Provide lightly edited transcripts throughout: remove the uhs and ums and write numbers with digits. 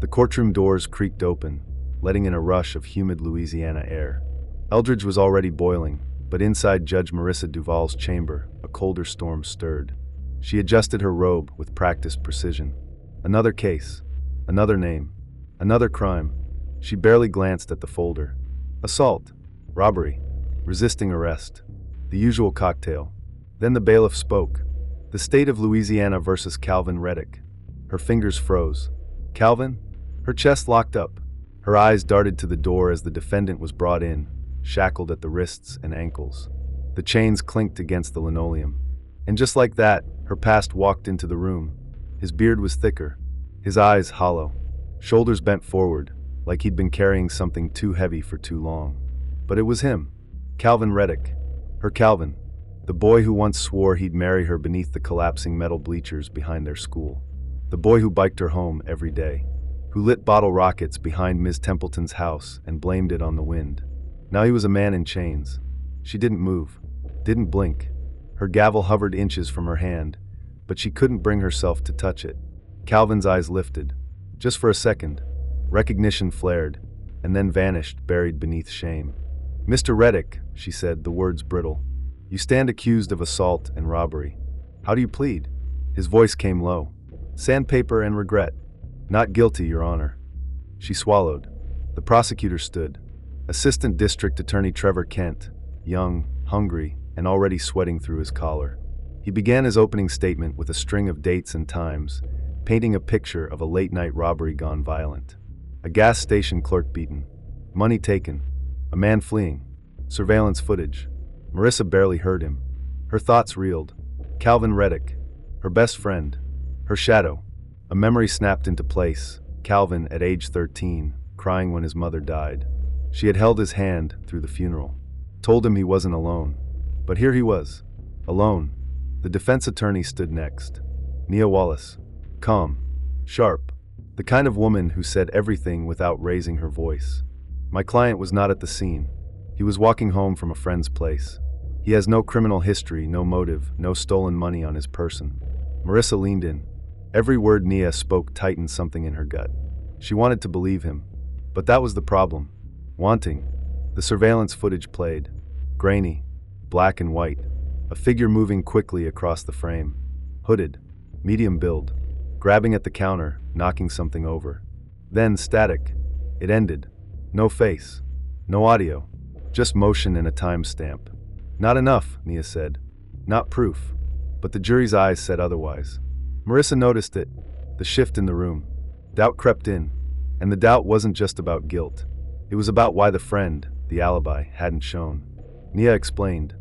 The courtroom doors creaked open, letting in a rush of humid Louisiana air. Eldridge was already boiling, but inside Judge Marissa Duvall's chamber, a colder storm stirred. She adjusted her robe with practiced precision. Another case, another name, another crime. She barely glanced at the folder. Assault, robbery, resisting arrest. The usual cocktail. Then the bailiff spoke. The state of Louisiana versus Calvin Reddick. Her fingers froze. Calvin? Her chest locked up. Her eyes darted to the door as the defendant was brought in, shackled at the wrists and ankles. The chains clinked against the linoleum. And just like that, her past walked into the room. His beard was thicker, his eyes hollow, shoulders bent forward, like he'd been carrying something too heavy for too long. But it was him, Calvin Reddick. Her Calvin, the boy who once swore he'd marry her beneath the collapsing metal bleachers behind their school. The boy who biked her home every day, who lit bottle rockets behind Ms. Templeton's house and blamed it on the wind. Now he was a man in chains. She didn't move, didn't blink. Her gavel hovered inches from her hand, but she couldn't bring herself to touch it. Calvin's eyes lifted. Just for a second, recognition flared, and then vanished, buried beneath shame. Mr. Reddick, she said, the words brittle. You stand accused of assault and robbery. How do you plead? His voice came low. Sandpaper and regret. Not guilty, Your Honor. She swallowed. The prosecutor stood. Assistant District Attorney Trevor Kent, young, hungry, and already sweating through his collar. He began his opening statement with a string of dates and times, painting a picture of a late-night robbery gone violent. A gas station clerk beaten. Money taken. A man fleeing. Surveillance footage. Marissa barely heard him. Her thoughts reeled. Calvin Reddick. Her best friend. Her shadow. A memory snapped into place. Calvin, at age 13, crying when his mother died. She had held his hand through the funeral. Told him he wasn't alone. But here he was. Alone. The defense attorney stood next. Nia Wallace. Calm. Sharp. The kind of woman who said everything without raising her voice. My client was not at the scene. He was walking home from a friend's place. He has no criminal history, no motive, no stolen money on his person. Marissa leaned in. Every word Nia spoke tightened something in her gut. She wanted to believe him. But that was the problem. Wanting. The surveillance footage played. Grainy. Black and white. A figure moving quickly across the frame. Hooded. Medium build. Grabbing at the counter, knocking something over. Then static. It ended. No face. No audio. Just motion and a timestamp. Not enough, Nia said. Not proof. But the jury's eyes said otherwise. Marissa noticed it. The shift in the room. Doubt crept in. And the doubt wasn't just about guilt. It was about why the friend, the alibi, hadn't shown. Nia explained.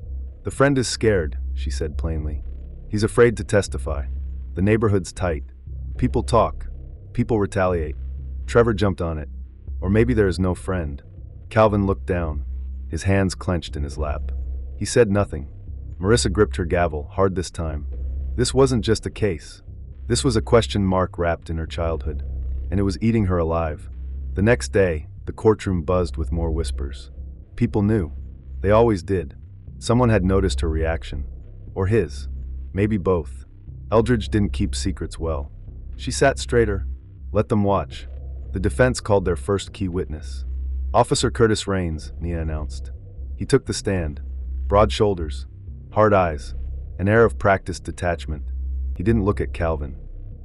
The friend is scared, she said plainly. He's afraid to testify. The neighborhood's tight. People talk. People retaliate. Trevor jumped on it. Or maybe there is no friend. Calvin looked down, his hands clenched in his lap. He said nothing. Marissa gripped her gavel, hard this time. This wasn't just a case. This was a question mark wrapped in her childhood, and it was eating her alive. The next day, the courtroom buzzed with more whispers. People knew. They always did. Someone had noticed her reaction. Or his. Maybe both. Eldridge didn't keep secrets well. She sat straighter. Let them watch. The defense called their first key witness. Officer Curtis Raines, Nia announced. He took the stand. Broad shoulders. Hard eyes. An air of practiced detachment. He didn't look at Calvin.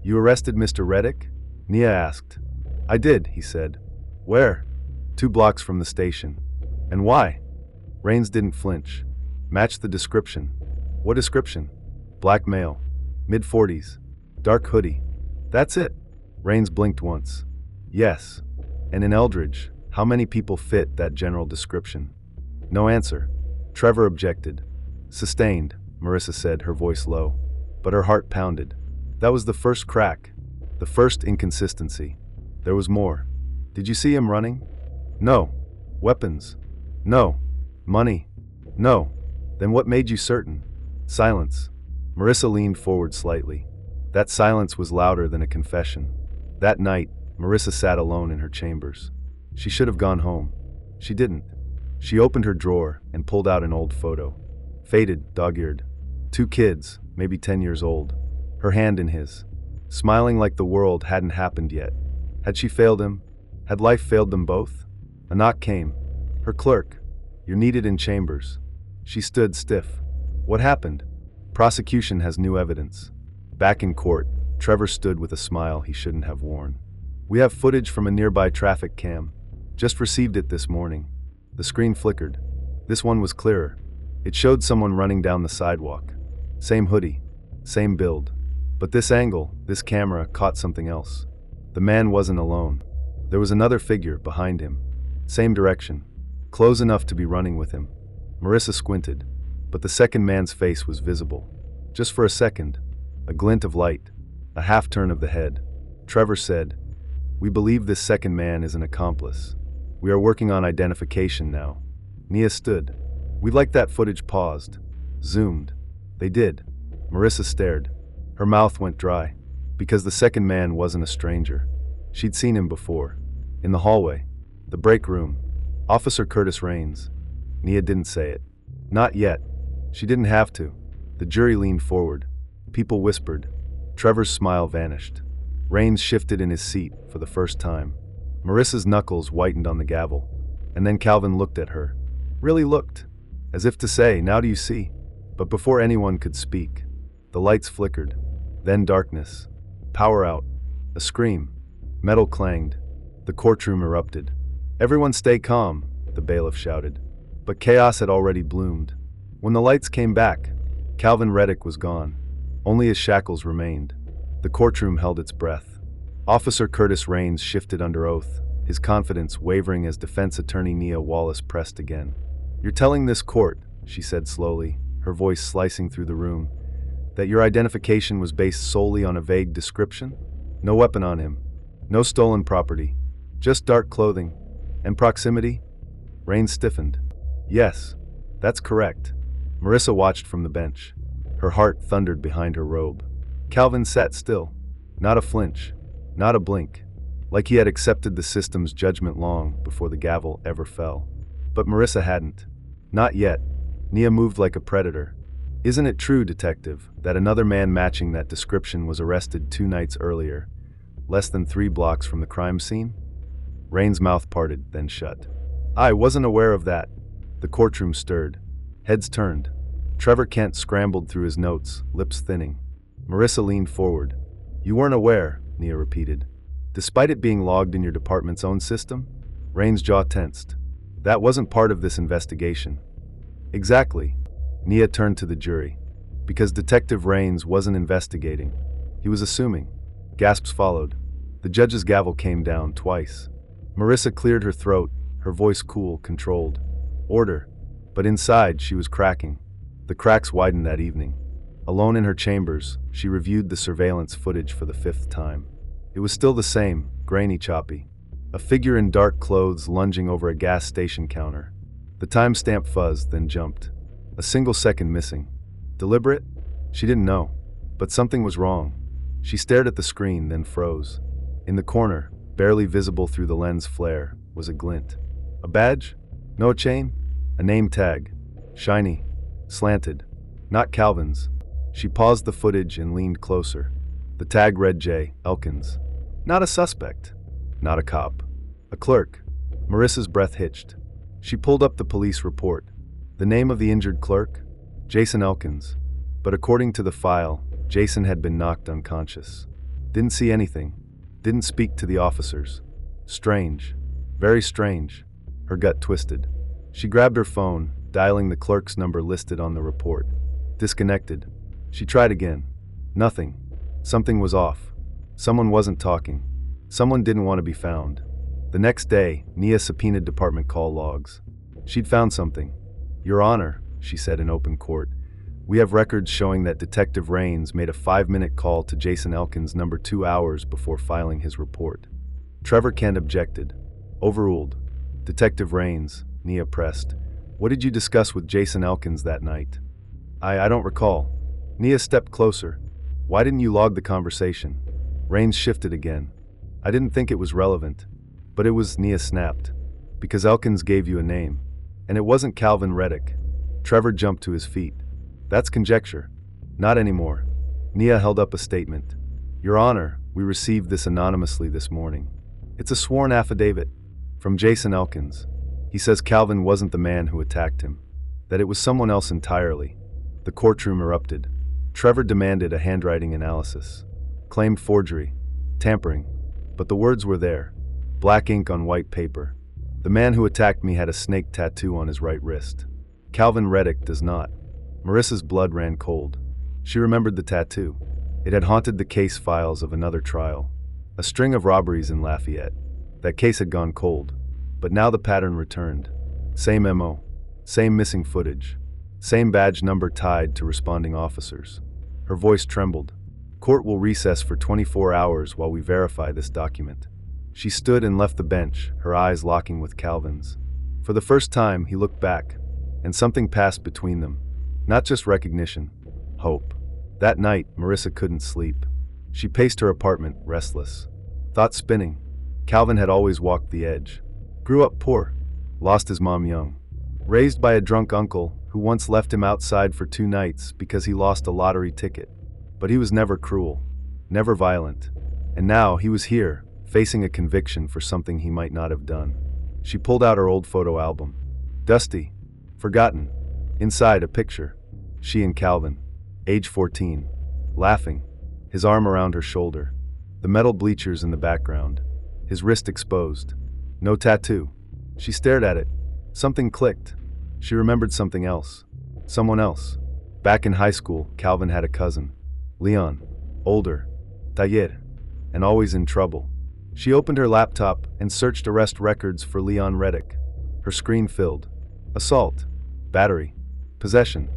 You arrested Mr. Reddick? Nia asked. I did, he said. Where? 2 blocks from the station. And why? Raines didn't flinch. Matched the description. What description? Black male. Mid-40s. Dark hoodie. That's it. Raines blinked once. Yes. And in Eldridge, how many people fit that general description? No answer. Trevor objected. Sustained, Marissa said, her voice low. But her heart pounded. That was the first crack. The first inconsistency. There was more. Did you see him running? No. Weapons? No. Money? No. Then what made you certain? Silence. Marissa leaned forward slightly. That silence was louder than a confession. That night, Marissa sat alone in her chambers. She should have gone home. She didn't. She opened her drawer and pulled out an old photo. Faded, dog-eared. 2 kids, maybe 10 years old. Her hand in his. Smiling like the world hadn't happened yet. Had she failed him? Had life failed them both? A knock came. Her clerk. "You're needed in chambers." She stood stiff. "What happened?" "Prosecution has new evidence." Back in court, Trevor stood with a smile he shouldn't have worn. "We have footage from a nearby traffic cam. Just received it this morning." The screen flickered. This one was clearer. It showed someone running down the sidewalk. Same hoodie, same build. But this angle, this camera, caught something else. The man wasn't alone. There was another figure behind him. Same direction. Close enough to be running with him. Marissa squinted, but the second man's face was visible. Just for a second. A glint of light. A half-turn of the head. Trevor said, "We believe this second man is an accomplice. We are working on identification now." Nia stood. "We'd like that footage paused." Zoomed. They did. Marissa stared. Her mouth went dry. Because the second man wasn't a stranger. She'd seen him before. In the hallway. The break room. Officer Curtis Raines. Nia didn't say it. Not yet. She didn't have to. The jury leaned forward. People whispered. Trevor's smile vanished. Raines shifted in his seat for the first time. Marissa's knuckles whitened on the gavel. And then Calvin looked at her. Really looked. As if to say, "Now do you see?" But before anyone could speak, the lights flickered. Then darkness. Power out. A scream. Metal clanged. The courtroom erupted. "Everyone stay calm," the bailiff shouted. But chaos had already bloomed. When the lights came back, Calvin Reddick was gone. Only his shackles remained. The courtroom held its breath. Officer Curtis Raines shifted under oath, his confidence wavering as defense attorney Nia Wallace pressed again. "You're telling this court," she said slowly, her voice slicing through the room, "that your identification was based solely on a vague description? No weapon on him. No stolen property. Just dark clothing. And proximity?" Raines stiffened. "Yes, that's correct." Marissa watched from the bench. Her heart thundered behind her robe. Calvin sat still. Not a flinch. Not a blink. Like he had accepted the system's judgment long before the gavel ever fell. But Marissa hadn't. Not yet. Nia moved like a predator. "Isn't it true, detective, that another man matching that description was arrested 2 nights earlier, less than 3 blocks from the crime scene?" Raines' mouth parted, then shut. "I wasn't aware of that." The courtroom stirred. Heads turned. Trevor Kent scrambled through his notes, lips thinning. Marissa leaned forward. "You weren't aware," Nia repeated. "Despite it being logged in your department's own system?" Raines' jaw tensed. "That wasn't part of this investigation." "Exactly." Nia turned to the jury. Because Detective Raines wasn't investigating. He was assuming. Gasps followed. The judge's gavel came down twice. Marissa cleared her throat, her voice cool, controlled. "Order." But inside, she was cracking. The cracks widened that evening. Alone in her chambers, she reviewed the surveillance footage for the 5th time. It was still the same, grainy, choppy. A figure in dark clothes lunging over a gas station counter. The timestamp fuzzed, then jumped. A single second missing. Deliberate? She didn't know. But something was wrong. She stared at the screen, then froze. In the corner, barely visible through the lens flare, was a glint. A badge? No chain? A name tag. Shiny. Slanted. Not Calvin's. She paused the footage and leaned closer. The tag read J. Elkins. Not a suspect. Not a cop. A clerk. Marissa's breath hitched. She pulled up the police report. The name of the injured clerk? Jason Elkins. But according to the file, Jason had been knocked unconscious. Didn't see anything. Didn't speak to the officers. Strange. Very strange. Her gut twisted. She grabbed her phone, dialing the clerk's number listed on the report. Disconnected. She tried again. Nothing. Something was off. Someone wasn't talking. Someone didn't want to be found. The next day, Nia subpoenaed department call logs. She'd found something. "Your Honor," she said in open court, "we have records showing that Detective Raines made a 5-minute call to Jason Elkins' number 2 hours before filing his report." Trevor Kent objected. Overruled. "Detective Raines," Nia pressed, "what did you discuss with Jason Elkins that night?" I don't recall." Nia stepped closer. "Why didn't you log the conversation?" Raines shifted again. "I didn't think it was relevant." "But it was," Nia snapped. "Because Elkins gave you a name. And it wasn't Calvin Reddick." Trevor jumped to his feet. "That's conjecture." "Not anymore." Nia held up a statement. "Your Honor, we received this anonymously this morning." It's a sworn affidavit from Jason Elkins. He says Calvin wasn't the man who attacked him, that it was someone else entirely. The courtroom erupted. Trevor demanded a handwriting analysis, claimed forgery, tampering, but the words were there, black ink on white paper. The man who attacked me had a snake tattoo on his right wrist. Calvin Reddick does not. Marissa's blood ran cold. She remembered the tattoo. It had haunted the case files of another trial, a string of robberies in Lafayette. That case had gone cold, but now the pattern returned. Same MO, same missing footage, same badge number tied to responding officers. Her voice trembled. Court will recess for 24 hours while we verify this document. She stood and left the bench, her eyes locking with Calvin's. For the first time, he looked back, and something passed between them. Not just recognition, hope. That night, Marissa couldn't sleep. She paced her apartment, restless, thoughts spinning. Calvin had always walked the edge. Grew up poor, lost his mom young. Raised by a drunk uncle who once left him outside for 2 nights because he lost a lottery ticket. But he was never cruel, never violent. And now he was here, facing a conviction for something he might not have done. She pulled out her old photo album. Dusty, forgotten. Inside, a picture. She and Calvin, age 14, laughing, his arm around her shoulder. The metal bleachers in the background, his wrist exposed. No tattoo. She stared at it. Something clicked. She remembered something else. Someone else. Back in high school, Calvin had a cousin. Leon. Older. Taller. And always in trouble. She opened her laptop and searched arrest records for Leon Reddick. Her screen filled. Assault. Battery. Possession.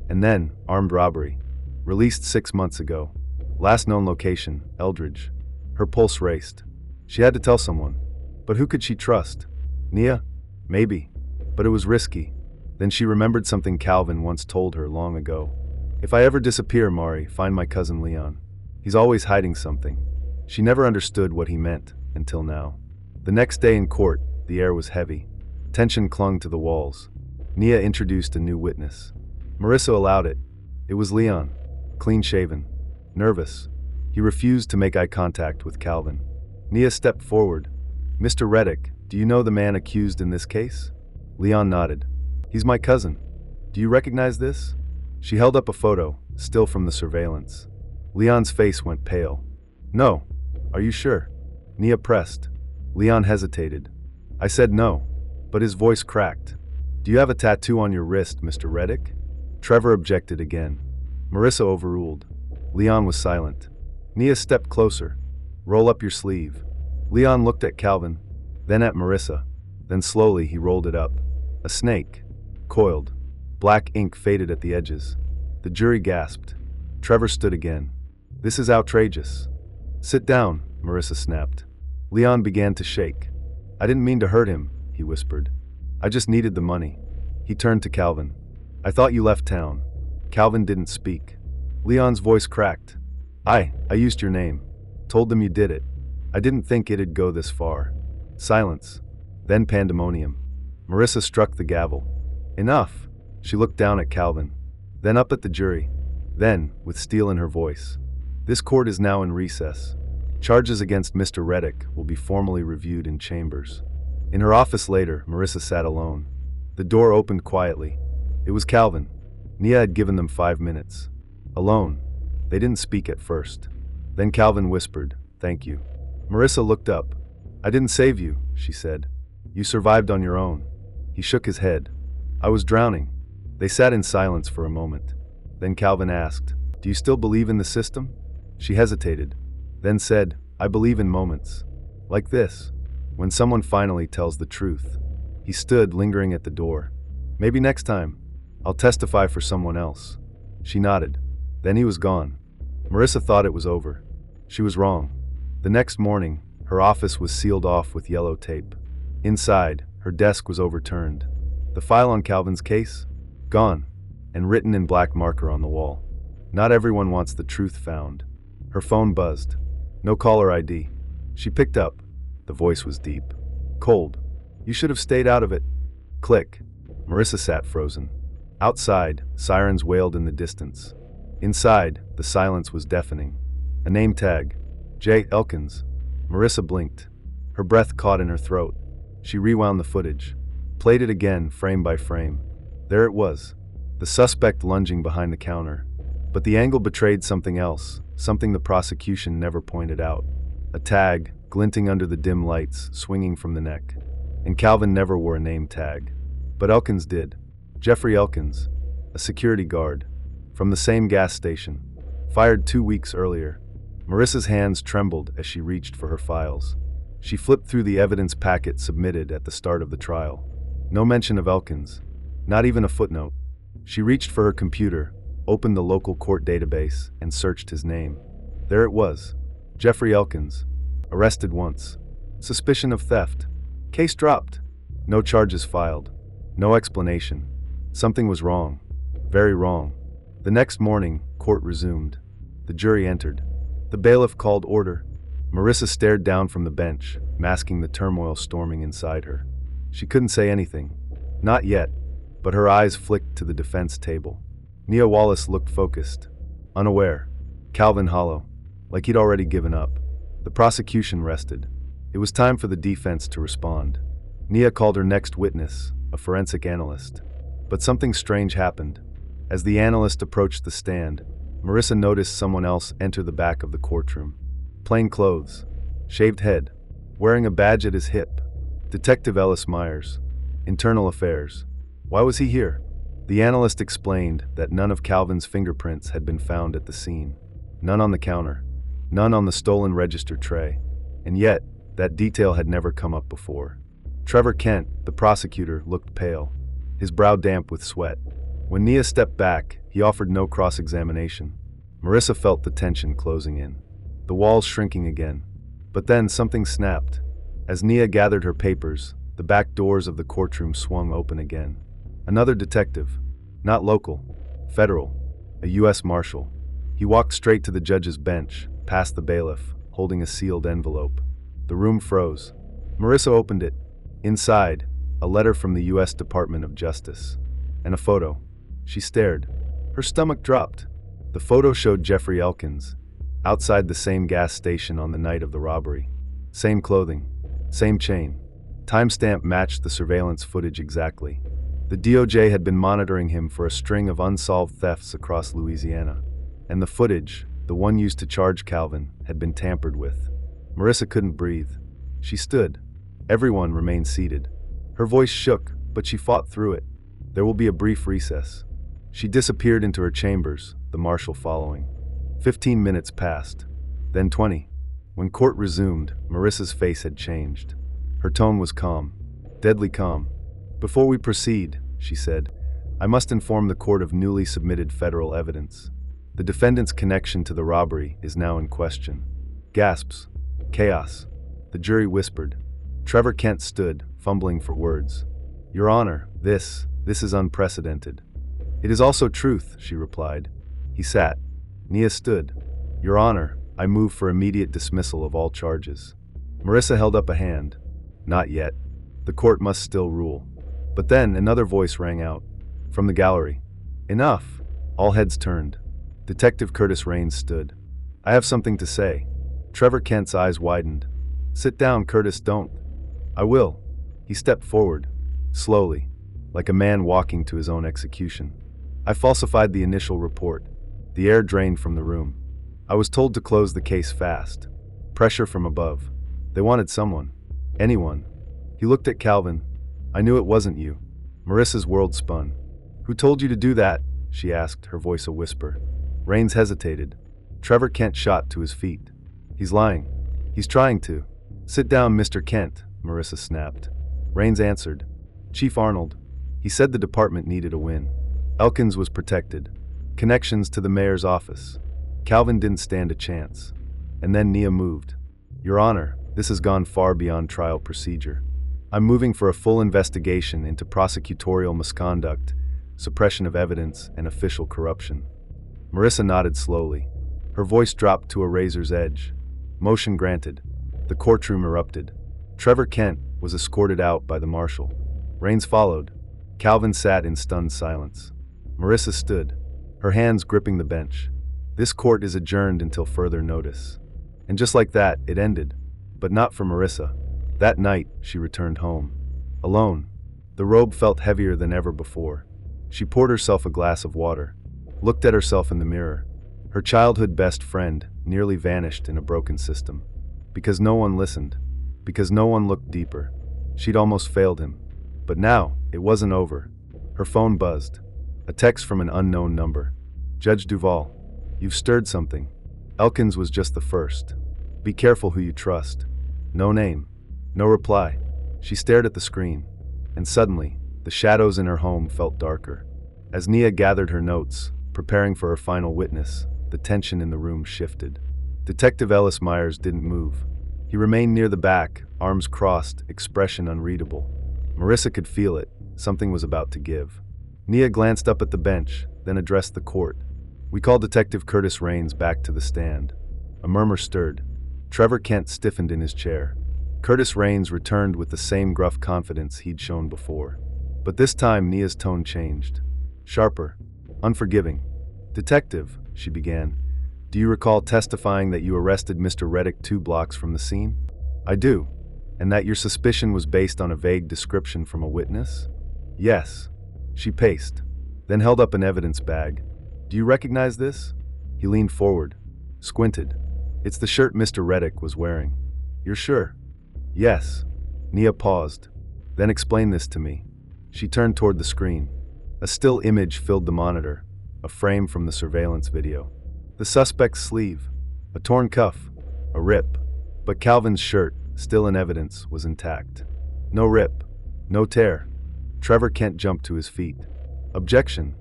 And then, armed robbery. Released 6 months ago. Last known location, Eldridge. Her pulse raced. She had to tell someone. But who could she trust? Nia? Maybe. But it was risky. Then she remembered something Calvin once told her long ago. If I ever disappear, Mari, find my cousin Leon. He's always hiding something. She never understood what he meant, until now. The next day in court, the air was heavy. Tension clung to the walls. Nia introduced a new witness. Marissa allowed it. It was Leon, clean-shaven, nervous. He refused to make eye contact with Calvin. Nia stepped forward. Mr. Reddick, do you know the man accused in this case? Leon nodded. He's my cousin. Do you recognize this? She held up a photo, still from the surveillance. Leon's face went pale. No. Are you sure? Nia pressed. Leon hesitated. I said no, but his voice cracked. Do you have a tattoo on your wrist, Mr. Reddick? Trevor objected again. Marissa overruled. Leon was silent. Nia stepped closer. Roll up your sleeve. Leon looked at Calvin, then at Marissa. Then slowly he rolled it up. A snake. Coiled. Black ink faded at the edges. The jury gasped. Trevor stood again. This is outrageous. Sit down, Marissa snapped. Leon began to shake. I didn't mean to hurt him, he whispered. I just needed the money. He turned to Calvin. I thought you left town. Calvin didn't speak. Leon's voice cracked. I used your name. Told them you did it. I didn't think it'd go this far. Silence. Then pandemonium. Marissa struck the gavel. Enough. She looked down at Calvin. Then up at the jury. Then, with steel in her voice. This court is now in recess. Charges against Mr. Reddick will be formally reviewed in chambers. In her office later, Marissa sat alone. The door opened quietly. It was Calvin. Nia had given them 5 minutes. Alone. They didn't speak at first. Then Calvin whispered, "Thank you." Marissa looked up. "I didn't save you," she said. "You survived on your own." He shook his head. "I was drowning." They sat in silence for a moment. Then Calvin asked, "Do you still believe in the system?" She hesitated, then said, "I believe in moments. Like this, when someone finally tells the truth." He stood, lingering at the door. "Maybe next time, I'll testify for someone else." She nodded. Then he was gone. Marissa thought it was over. She was wrong. The next morning, her office was sealed off with yellow tape. Inside, her desk was overturned. The file on Calvin's case? Gone, and written in black marker on the wall. Not everyone wants the truth found. Her phone buzzed. No caller ID. She picked up. The voice was deep. Cold. "You should have stayed out of it." Click. Marissa sat frozen. Outside, sirens wailed in the distance. Inside, the silence was deafening. A name tag. J. Elkins. Marissa blinked. Her breath caught in her throat. She rewound the footage, played it again, frame by frame. There it was, the suspect lunging behind the counter. But the angle betrayed something else, something the prosecution never pointed out. A tag, glinting under the dim lights, swinging from the neck. And Calvin never wore a name tag. But Elkins did. Jeffrey Elkins, a security guard, from the same gas station, fired 2 weeks earlier. Marissa's hands trembled as she reached for her files. She flipped through the evidence packet submitted at the start of the trial. No mention of Elkins, not even a footnote. She reached for her computer, opened the local court database, and searched his name. There it was, Jeffrey Elkins, arrested once. Suspicion of theft. Case dropped. No charges filed. No explanation. Something was wrong. Very wrong. The next morning, court resumed. The jury entered. The bailiff called order. Marissa stared down from the bench, masking the turmoil storming inside her. She couldn't say anything. Not yet, but her eyes flicked to the defense table. Nia Wallace looked focused, unaware. Calvin hollow, like he'd already given up. The prosecution rested. It was time for the defense to respond. Nia called her next witness, a forensic analyst. But something strange happened. As the analyst approached the stand, Marissa noticed someone else enter the back of the courtroom. Plain clothes, shaved head, wearing a badge at his hip. Detective Ellis Myers, Internal Affairs. Why was he here? The analyst explained that none of Calvin's fingerprints had been found at the scene. None on the counter, none on the stolen register tray. And yet, that detail had never come up before. Trevor Kent, the prosecutor, looked pale, his brow damp with sweat. When Nia stepped back, he offered no cross-examination. Marissa felt the tension closing in, the walls shrinking again. But then something snapped. As Nia gathered her papers, the back doors of the courtroom swung open again. Another detective, not local, federal, a U.S. Marshal. He walked straight to the judge's bench, past the bailiff, holding a sealed envelope. The room froze. Marissa opened it. Inside, a letter from the U.S. Department of Justice. And a photo. She stared. Her stomach dropped. The photo showed Jeffrey Elkins, outside the same gas station on the night of the robbery. Same clothing, same chain. Timestamp matched the surveillance footage exactly. The DOJ had been monitoring him for a string of unsolved thefts across Louisiana. And the footage, the one used to charge Calvin, had been tampered with. Marissa couldn't breathe. She stood. Everyone remained seated. Her voice shook, but she fought through it. There will be a brief recess. She disappeared into her chambers, the marshal following. 15 minutes passed. Then 20. When court resumed, Marissa's face had changed. Her tone was calm, deadly calm. "Before we proceed," she said, "I must inform the court of newly submitted federal evidence. The defendant's connection to the robbery is now in question." Gasps. Chaos. The jury whispered. Trevor Kent stood, fumbling for words. "Your Honor, this is unprecedented." "It is also truth," she replied. He sat. Nia stood. "Your Honor, I move for immediate dismissal of all charges." Marissa held up a hand. "Not yet. The court must still rule." But then another voice rang out. From the gallery. "Enough!" All heads turned. Detective Curtis Raines stood. "I have something to say." Trevor Kent's eyes widened. "Sit down, Curtis, don't." "I will." He stepped forward, slowly, like a man walking to his own execution. "I falsified the initial report." The air drained from the room. "I was told to close the case fast. Pressure from above. They wanted someone. Anyone." He looked at Calvin. "I knew it wasn't you." Marissa's world spun. "Who told you to do that?" she asked, her voice a whisper. Raines hesitated. Trevor Kent shot to his feet. "He's lying. He's trying to." "Sit down, Mr. Kent," Marissa snapped. Raines answered. "Chief Arnold. He said the department needed a win. Elkins was protected. Connections to the mayor's office. Calvin didn't stand a chance." And then Nia moved. "Your Honor, this has gone far beyond trial procedure. I'm moving for a full investigation into prosecutorial misconduct, suppression of evidence, and official corruption." Marissa nodded slowly. Her voice dropped to a razor's edge. Motion granted. The courtroom erupted. Trevor Kent was escorted out by the marshal. Raines followed. Calvin sat in stunned silence. Marissa stood, her hands gripping the bench. "This court is adjourned until further notice." And just like that, it ended. But not for Marissa. That night, she returned home. Alone. The robe felt heavier than ever before. She poured herself a glass of water, looked at herself in the mirror. Her childhood best friend nearly vanished in a broken system. Because no one listened. Because no one looked deeper. She'd almost failed him. But now, it wasn't over. Her phone buzzed. A text from an unknown number. Judge Duvall, you've stirred something. Elkins was just the first. Be careful who you trust. No name. No reply. She stared at the screen. And suddenly, the shadows in her home felt darker. As Nia gathered her notes, preparing for her final witness, the tension in the room shifted. Detective Ellis Myers didn't move. He remained near the back, arms crossed, expression unreadable. Marissa could feel it. Something was about to give. Nia glanced up at the bench, then addressed the court. We called Detective Curtis Raines back to the stand. A murmur stirred. Trevor Kent stiffened in his chair. Curtis Raines returned with the same gruff confidence he'd shown before. But this time Nia's tone changed. Sharper. Unforgiving. Detective, she began. Do you recall testifying that you arrested Mr. Reddick 2 blocks from the scene? I do. And that your suspicion was based on a vague description from a witness? Yes. She paced, then held up an evidence bag. Do you recognize this? He leaned forward, squinted. It's the shirt Mr. Reddick was wearing. You're sure? Yes. Nia paused. Then explain this to me. She turned toward the screen. A still image filled the monitor, a frame from the surveillance video. The suspect's sleeve, a torn cuff, a rip. But Calvin's shirt, still in evidence, was intact. No rip, no tear. Trevor Kent jumped to his feet. Objection.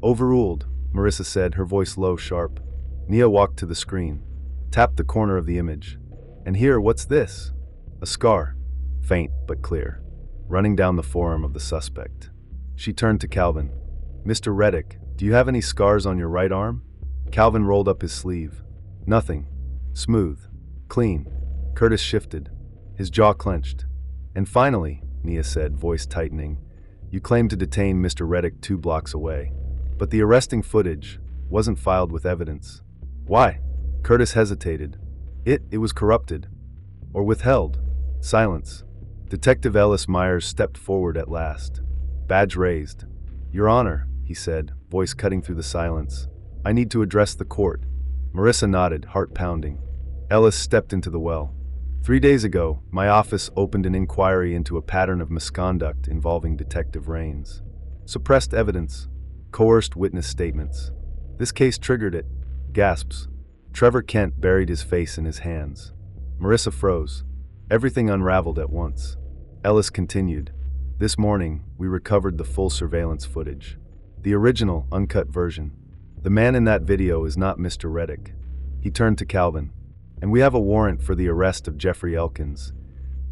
Overruled, Marissa said, her voice low, sharp. Nia walked to the screen, tapped the corner of the image. And here, what's this? A scar, faint but clear, running down the forearm of the suspect. She turned to Calvin. Mr. Reddick, do you have any scars on your right arm? Calvin rolled up his sleeve. Nothing. Smooth. Clean. Curtis shifted. His jaw clenched. And finally, Nia said, voice tightening, you claimed to detain Mr. Reddick 2 blocks away. But the arresting footage wasn't filed with evidence. Why? Curtis hesitated. It was corrupted. Or withheld. Silence. Detective Ellis Myers stepped forward at last. Badge raised. Your Honor, he said, voice cutting through the silence. I need to address the court. Marissa nodded, heart pounding. Ellis stepped into the well. 3 days ago, my office opened an inquiry into a pattern of misconduct involving Detective Raines. Suppressed evidence. Coerced witness statements. This case triggered it. Gasps. Trevor Kent buried his face in his hands. Marissa froze. Everything unraveled at once. Ellis continued. This morning, we recovered the full surveillance footage. The original, uncut version. The man in that video is not Mr. Reddick. He turned to Calvin. And we have a warrant for the arrest of Jeffrey Elkins,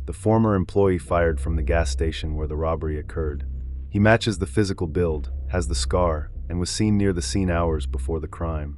the former employee fired from the gas station where the robbery occurred. He matches the physical build, has the scar, and was seen near the scene hours before the crime.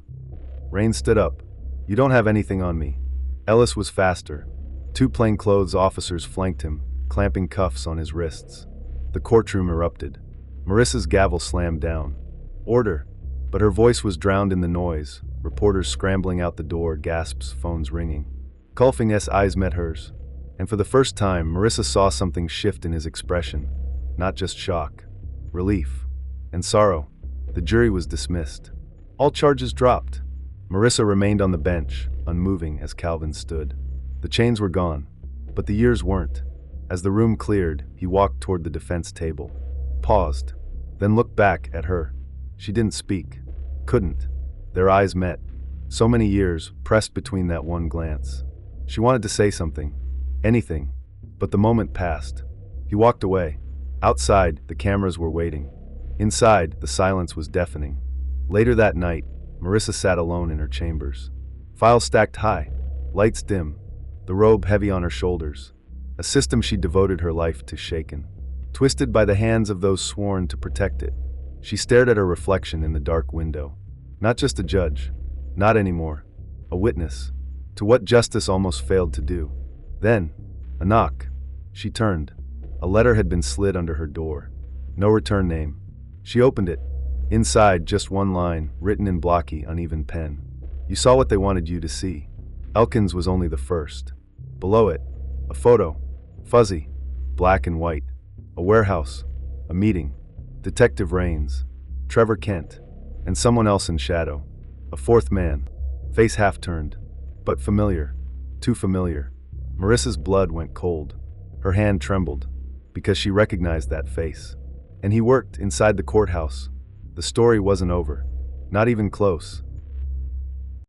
Raines stood up. You don't have anything on me. Ellis was faster. 2 plainclothes officers flanked him, clamping cuffs on his wrists. The courtroom erupted. Marissa's gavel slammed down. Order. But her voice was drowned in the noise. Reporters scrambling out the door, gasps, phones ringing. Culfing's eyes met hers. And for the first time, Marissa saw something shift in his expression. Not just shock. Relief. And sorrow. The jury was dismissed. All charges dropped. Marissa remained on the bench, unmoving as Calvin stood. The chains were gone. But the years weren't. As the room cleared, he walked toward the defense table. Paused. Then looked back at her. She didn't speak. Couldn't. Their eyes met. So many years pressed between that one glance. She wanted to say something. Anything. But the moment passed. He walked away. Outside, the cameras were waiting. Inside, the silence was deafening. Later that night, Marissa sat alone in her chambers. Files stacked high. Lights dim. The robe heavy on her shoulders. A system she devoted her life to shaken. Twisted by the hands of those sworn to protect it. She stared at her reflection in the dark window. Not just a judge. Not anymore. A witness. To what justice almost failed to do. Then, a knock. She turned. A letter had been slid under her door. No return name. She opened it. Inside, just one line, written in blocky, uneven pen. You saw what they wanted you to see. Elkins was only the first. Below it, a photo. Fuzzy, black and white. A warehouse, a meeting, Detective Rains, Trevor Kent, and someone else in shadow. A fourth man, face half-turned, but familiar, too familiar. Marissa's blood went cold. Her hand trembled, because she recognized that face. And he worked inside the courthouse. The story wasn't over. Not even close.